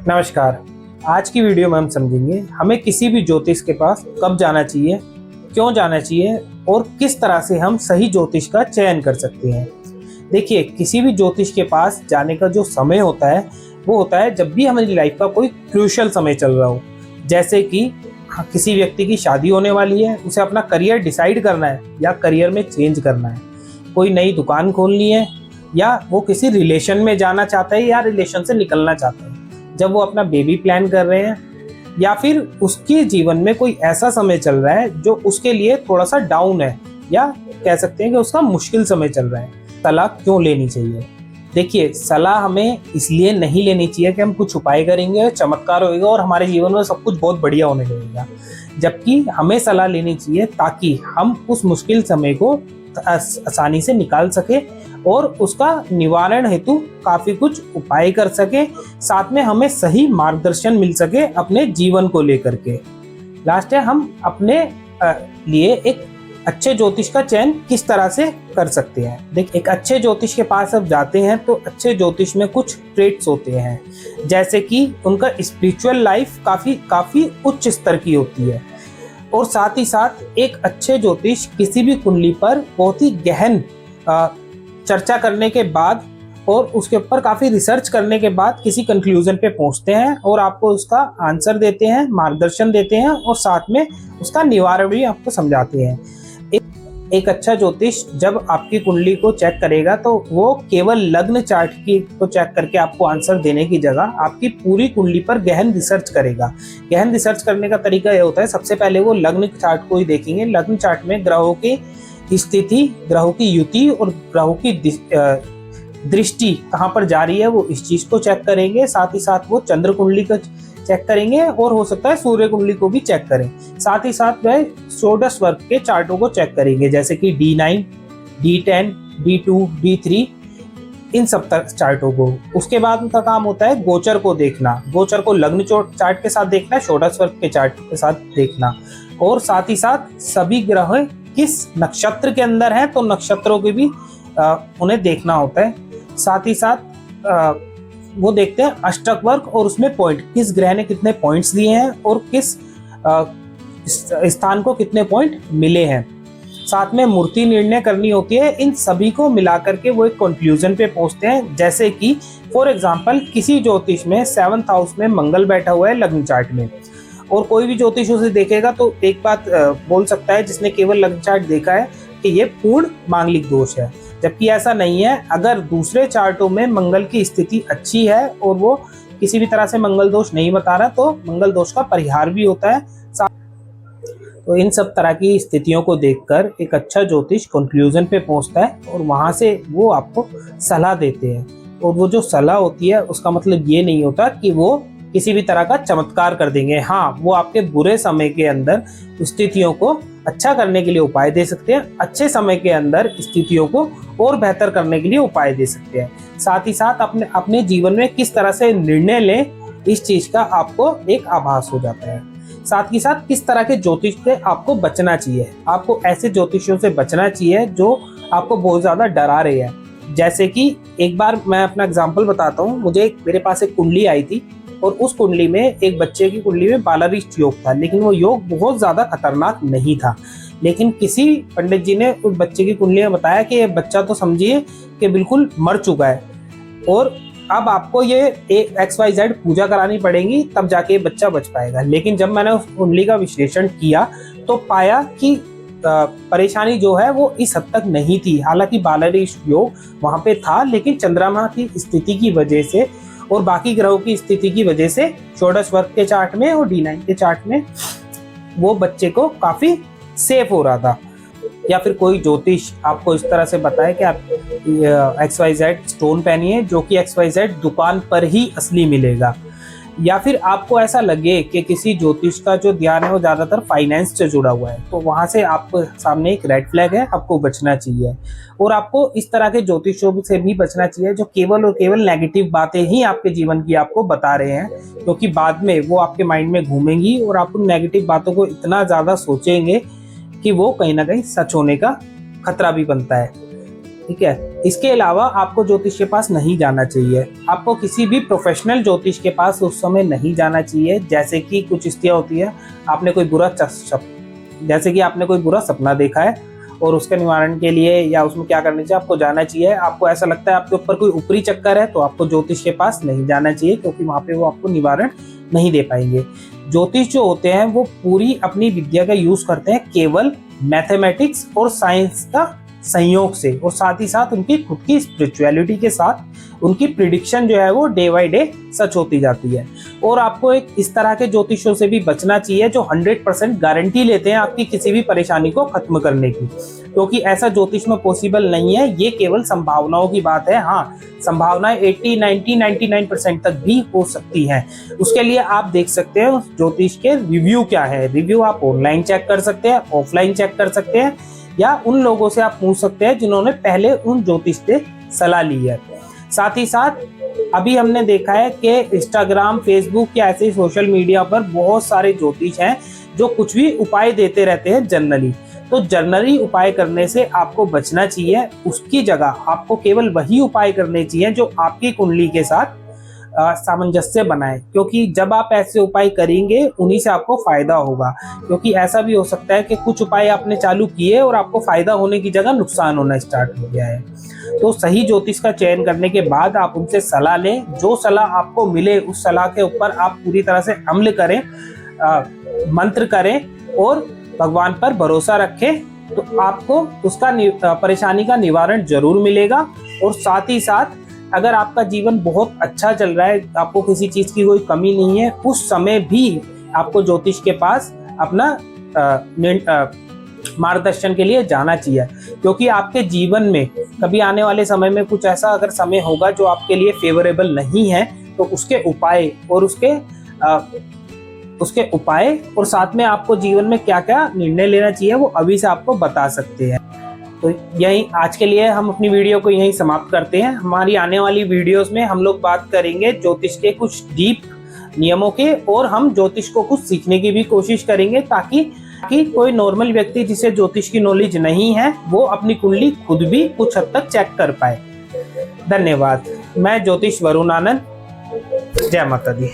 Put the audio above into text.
नमस्कार। आज की वीडियो में हम समझेंगे हमें किसी भी ज्योतिष के पास कब जाना चाहिए, क्यों जाना चाहिए और किस तरह से हम सही ज्योतिष का चयन कर सकते हैं। देखिए, किसी भी ज्योतिष के पास जाने का जो समय होता है वो होता है जब भी हमारी लाइफ का कोई क्रूशियल समय चल रहा हो। जैसे कि किसी व्यक्ति की शादी होने वाली है, उसे अपना करियर डिसाइड करना है या करियर में चेंज करना है, कोई नई दुकान खोलनी है, या वो किसी रिलेशन में जाना चाहता है या रिलेशन से निकलना चाहता है, जब वो अपना बेबी प्लान कर रहे हैं, या फिर उसके जीवन में कोई ऐसा समय चल रहा है जो उसके लिए थोड़ा सा डाउन है, या कह सकते हैं कि उसका मुश्किल समय चल रहा है। सलाह क्यों लेनी चाहिए? देखिए, सलाह हमें इसलिए नहीं लेनी चाहिए कि हम कुछ उपाय करेंगे, चमत्कार होगा और हमारे जीवन में सब कुछ बहुत बढ़िया होने लगेगा। जबकि हमें सलाह लेनी चाहिए ताकि हम उस मुश्किल समय को आसानी से निकाल सके और उसका निवारण हेतु काफी कुछ उपाय कर सके, साथ में हमें सही मार्गदर्शन मिल सके अपने जीवन को लेकर के। लास्ट है, हम अपने लिए एक अच्छे ज्योतिष का चयन किस तरह से कर सकते हैं। देख, एक अच्छे ज्योतिष के पास अब जाते हैं तो अच्छे ज्योतिष में कुछ ट्रेट्स होते हैं, जैसे कि उनका स्पिरिचुअल लाइफ काफी उच्च स्तर की होती है, और साथ ही साथ एक अच्छे ज्योतिष किसी भी कुंडली पर बहुत ही गहन चर्चा करने के बाद और उसके ऊपर काफ़ी रिसर्च करने के बाद किसी कंक्लूजन पे पहुंचते हैं और आपको उसका आंसर देते हैं, मार्गदर्शन देते हैं और साथ में उसका निवारण भी आपको समझाते हैं। एक अच्छा ज्योतिष जब आपकी कुंडली को चेक करेगा तो वो केवल लग्न चार्ट की को चेक करके आपको आंसर देने की जगह आपकी पूरी कुंडली पर गहन रिसर्च करेगा। गहन रिसर्च करने का तरीका यह होता है, सबसे पहले वो लग्न चार्ट को ही देखेंगे। लग्न चार्ट में ग्रहों की स्थिति, ग्रहों की युति और ग्रहों की दृष्टि कहाँ पर जा रही है, वो इस चीज को चेक करेंगे। साथ ही साथ वो चंद्र कुंडली को चेक करेंगे और हो सकता है सूर्य कुंडली को भी चेक करें। साथ ही साथ वह षोडश वर्ग के चार्टों को चेक करेंगे, जैसे कि D9, D10, D2, D3, इन सब चार्टों को। उसके बाद उनका काम होता है गोचर को देखना। गोचर को लग्न चार्ट के साथ देखना, षोडश वर्ग के चार्ट के साथ देखना, और साथ ही साथ सभी ग्रह किस नक्षत्र के अंदर हैं तो नक्षत्रों के भी उन्हें देखना होता है। साथ ही साथ वो देखते हैं अष्टक वर्ग और उसमें पॉइंट, किस ग्रह ने कितने पॉइंट्स दिए हैं और किस स्थान को कितने पॉइंट मिले हैं। साथ में मूर्ति निर्णय करनी होती है। इन सभी को मिलाकर के वो एक कंक्लूजन पे पहुंचते हैं, जैसे कि फॉर एग्जांपल किसी ज्योतिष में 7th हाउस में मंगल बैठा हुआ है लग्न चार्ट में, और कोई भी ज्योतिष उसे देखेगा तो एक बात बोल सकता है जिसने केवल लग्न चार्ट देखा है कि ये पूर्ण मांगलिक दोष है, जबकि ऐसा नहीं है। अगर दूसरे चार्टों में मंगल की स्थिति अच्छी है और वो किसी भी तरह से मंगल दोष नहीं बता रहा तो मंगल दोष का परिहार भी होता है। तो इन सब तरह की स्थितियों को देखकर एक अच्छा ज्योतिष कंक्लूजन पे पहुंचता है और वहां से वो आपको सलाह देते हैं। और वो जो सलाह होती है उसका मतलब ये नहीं होता कि वो किसी भी तरह का चमत्कार कर देंगे। हाँ, वो आपके बुरे समय के अंदर स्थितियों को अच्छा करने के लिए उपाय दे सकते हैं, अच्छे समय के अंदर स्थितियों को और बेहतर करने के लिए उपाय दे सकते हैं। साथ ही साथ अपने जीवन में किस तरह से निर्णय लें, इस चीज का आपको एक आभास हो जाता है। साथ ही साथ किस तरह के ज्योतिष से आपको बचना चाहिए। आपको ऐसे ज्योतिषियों से बचना चाहिए जो आपको बहुत ज्यादा डरा रहे हैं। जैसे कि एक बार मैं अपना एग्जाम्पल बताता हूँ। मेरे पास एक कुंडली आई थी और उस कुंडली में एक बच्चे की कुंडली में बालारिष्ट योग था, लेकिन वो योग बहुत ज्यादा खतरनाक नहीं था। लेकिन किसी पंडित जी ने उस बच्चे की कुंडली में बताया कि ये बच्चा तो समझिए कि बिल्कुल मर चुका है और अब आपको ये XYZ पूजा करानी पड़ेगी, तब जाके ये बच्चा बच पाएगा। लेकिन जब मैंने उस कुंडली का विश्लेषण किया तो पाया कि परेशानी जो है वो इस हद तक नहीं थी। हालांकि बालारिष्ट योग वहां पे था, लेकिन चंद्रमा की स्थिति की वजह से और बाकी ग्रहों की स्थिति की वजह से षोडश वर्ग के चार्ट में और D9 के चार्ट में वो बच्चे को काफी सेफ हो रहा था। या फिर कोई ज्योतिष आपको इस तरह से बताए कि आप XYZ स्टोन पहनिए, जो कि XYZ दुकान पर ही असली मिलेगा। या फिर आपको ऐसा लगे कि किसी ज्योतिष का जो ध्यान है वो ज्यादातर फाइनेंस से जुड़ा हुआ है, तो वहां से आपको सामने एक रेड फ्लैग है, आपको बचना चाहिए। और आपको इस तरह के ज्योतिषों से भी बचना चाहिए जो केवल और केवल नेगेटिव बातें ही आपके जीवन की आपको बता रहे हैं, क्योंकि बाद में वो आपके माइंड में घूमेंगी और आप उन नेगेटिव बातों को इतना ज्यादा सोचेंगे कि वो कहीं ना कहीं सच होने का खतरा भी बनता है। ठीक है। इसके अलावा आपको ज्योतिष के पास नहीं जाना चाहिए। आपको किसी भी प्रोफेशनल ज्योतिष के पास उस समय नहीं जाना चाहिए। जैसे कि कुछ स्थितियाँ होती है, आपने कोई बुरा सपना देखा है और उसके निवारण के लिए या उसमें क्या करना चाहिए, आपको जाना चाहिए। आपको ऐसा लगता है आपके ऊपर कोई ऊपरी चक्कर है, तो आपको ज्योतिष के पास नहीं जाना चाहिए, क्योंकि वहाँ पे वो आपको निवारण नहीं दे पाएंगे। ज्योतिष जो होते हैं वो पूरी अपनी विद्या का यूज करते हैं केवल मैथमेटिक्स और साइंस का संयोग से, और साथ ही साथ उनकी खुद की स्पिरिचुअलिटी के साथ उनकी प्रिडिक्शन जो है वो डे बाय डे सच होती जाती है। और आपको एक इस तरह के ज्योतिषों से भी बचना चाहिए जो 100% गारंटी लेते हैं आपकी किसी भी परेशानी को खत्म करने की, क्योंकि ऐसा ज्योतिष में पॉसिबल नहीं है। ये केवल संभावनाओं की बात है। हाँ, संभावनाएं 80, 90, 99% तक भी हो सकती हैं। उसके लिए आप देख सकते हैं उस ज्योतिष के रिव्यू क्या है। रिव्यू आप ऑनलाइन चेक कर सकते हैं, ऑफलाइन चेक कर सकते हैं, या उन लोगों से आप पूछ सकते हैं जिन्होंने पहले उन ज्योतिष से सलाह ली है। साथ ही साथ अभी हमने देखा है कि इंस्टाग्राम, फेसबुक या ऐसे सोशल मीडिया पर बहुत सारे ज्योतिष हैं जो कुछ भी उपाय देते रहते हैं जनरली। तो जनरली उपाय करने से आपको बचना चाहिए। उसकी जगह आपको केवल वही उपाय करने चाहिए जो आपकी कुंडली के साथ सामंजस्य बनाए, क्योंकि जब आप ऐसे उपाय करेंगे उन्हीं से आपको फायदा होगा। क्योंकि ऐसा भी हो सकता है कि कुछ उपाय आपने चालू किए और आपको फायदा होने की जगह नुकसान होना स्टार्ट हो गया है। तो सही ज्योतिष का चयन करने के बाद आप उनसे सलाह लें। जो सलाह आपको मिले उस सलाह के ऊपर आप पूरी तरह से अमल करें, मंत्र करें और भगवान पर भरोसा रखें, तो आपको उसका परेशानी का निवारण जरूर मिलेगा। और साथ ही साथ अगर आपका जीवन बहुत अच्छा चल रहा है, आपको किसी चीज की कोई कमी नहीं है, उस समय भी आपको ज्योतिष के पास अपना मार्गदर्शन के लिए जाना चाहिए। क्योंकि आपके जीवन में कभी आने वाले समय में कुछ ऐसा अगर समय होगा जो आपके लिए फेवरेबल नहीं है, तो उसके उपाय और साथ में आपको जीवन में क्या क्या निर्णय लेना चाहिए वो अभी से आपको बता सकते हैं। तो यही आज के लिए हम अपनी वीडियो को यहीं समाप्त करते हैं। हमारी आने वाली वीडियोस में हम लोग बात करेंगे ज्योतिष के कुछ डीप नियमों के, और हम ज्योतिष को कुछ सीखने की भी कोशिश करेंगे, ताकि कोई नॉर्मल व्यक्ति जिसे ज्योतिष की नॉलेज नहीं है वो अपनी कुंडली खुद भी कुछ हद तक चेक कर पाए। धन्यवाद। मैं ज्योतिष वरुण आनंद। जय माता दी।